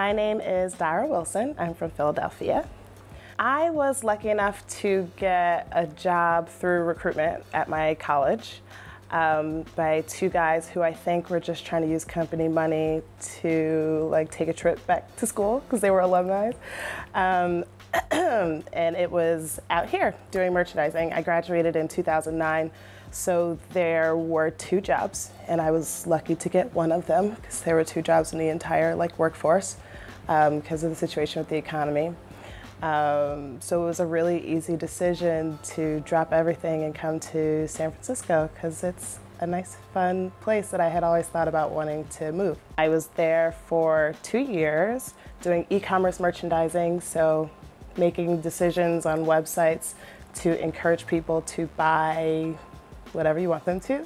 My name is Dara Wilson. I'm from Philadelphia. I was lucky enough to get a job through recruitment at my college by two guys who I think were just trying to use company money to take a trip back to school because they were alumni. And it was out here doing merchandising. I graduated in 2009, so there were two jobs, and I was lucky to get one of them because there were two jobs in the entire workforce because of the situation with the economy. So it was a really easy decision to drop everything and come to San Francisco because it's a nice, fun place that I had always thought about wanting to move. I was there for 2 years doing e-commerce merchandising, so making decisions on websites to encourage people to buy whatever you want them to,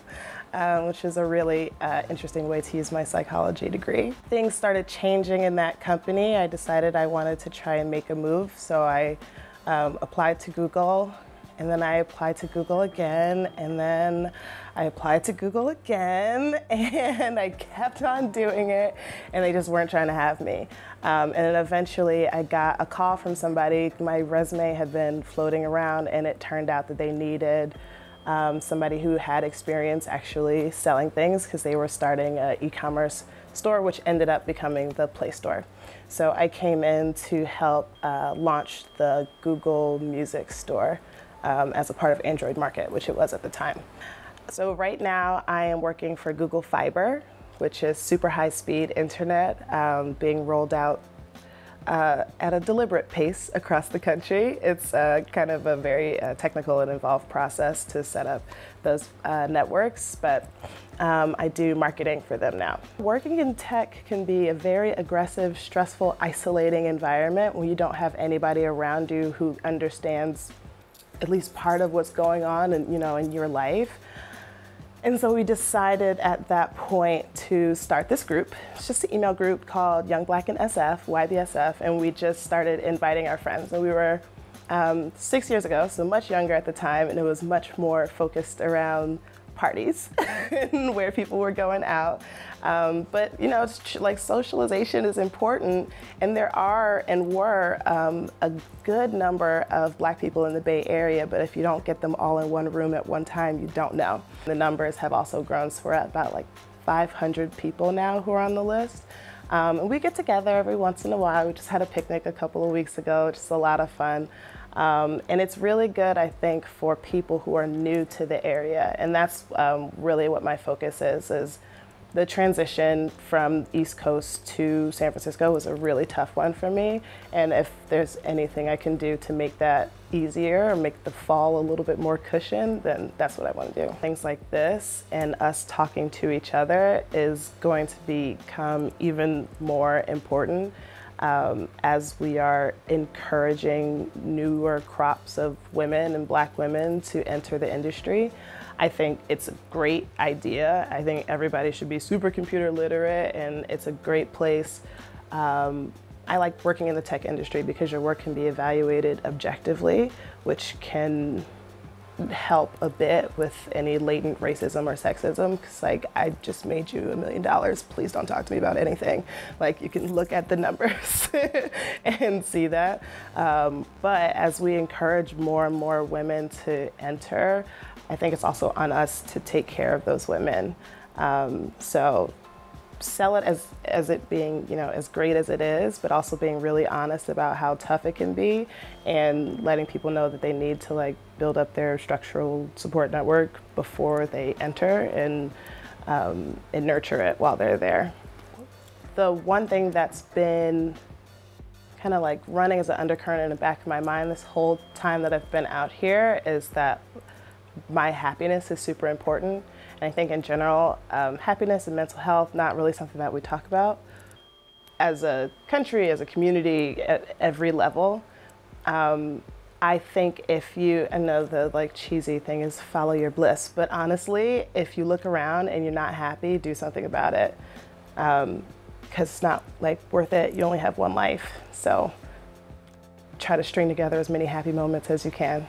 which is a really interesting way to use my psychology degree. Things started changing in that company. I decided I wanted to try and make a move, so I applied to Google, and then I applied to Google again, and then I applied to Google again, and I kept on doing it, and they just weren't trying to have me. And then eventually I got a call from somebody. My resume had been floating around, and it turned out that they needed somebody who had experience actually selling things because they were starting an e-commerce store, which ended up becoming the Play Store. So I came in to help launch the Google Music Store as a part of Android Market, which it was at the time. So right now I am working for Google Fiber, which is super high-speed internet being rolled out at a deliberate pace across the country. It's kind of a very technical and involved process to set up those networks, but I do marketing for them now. Working in tech can be a very aggressive, stressful, isolating environment when you don't have anybody around you who understands at least part of what's going on in your life. And so we decided at that point to start this group. It's just an email group called Young Black and SF, YBSF, and we just started inviting our friends. And we were 6 years ago, so much younger at the time, and it was much more focused around parties and where people were going out. But it's socialization is important, and there are and were a good number of Black people in the Bay Area, but if you don't get them all in one room at one time, you don't know. The numbers have also grown, so we're at about 500 people now who are on the list. And we get together every once in a while. We just had a picnic a couple of weeks ago, just a lot of fun. And it's really good, I think, for people who are new to the area. And that's really what my focus is the transition from East Coast to San Francisco was a really tough one for me. And if there's anything I can do to make that easier or make the fall a little bit more cushioned, then that's what I want to do. Things like this and us talking to each other is going to become even more important as we are encouraging newer crops of women and Black women to enter the industry. I think it's a great idea. I think everybody should be super computer literate, and it's a great place. I like working in the tech industry because your work can be evaluated objectively, which can help a bit with any latent racism or sexism, because I just made you $1 million, please don't talk to me about anything. You can look at the numbers and see that. But as we encourage more and more women to enter, I think it's also on us to take care of those women. So sell it as it being, as great as it is, but also being really honest about how tough it can be and letting people know that they need to build up their structural support network before they enter and nurture it while they're there. The one thing that's been kind of running as an undercurrent in the back of my mind this whole time that I've been out here is that my happiness is super important. And I think in general, happiness and mental health, not really something that we talk about as a country, as a community, at every level. I think I know the cheesy thing is follow your bliss, but honestly, if you look around and you're not happy, do something about it. Because it's not worth it. You only have one life. So try to string together as many happy moments as you can.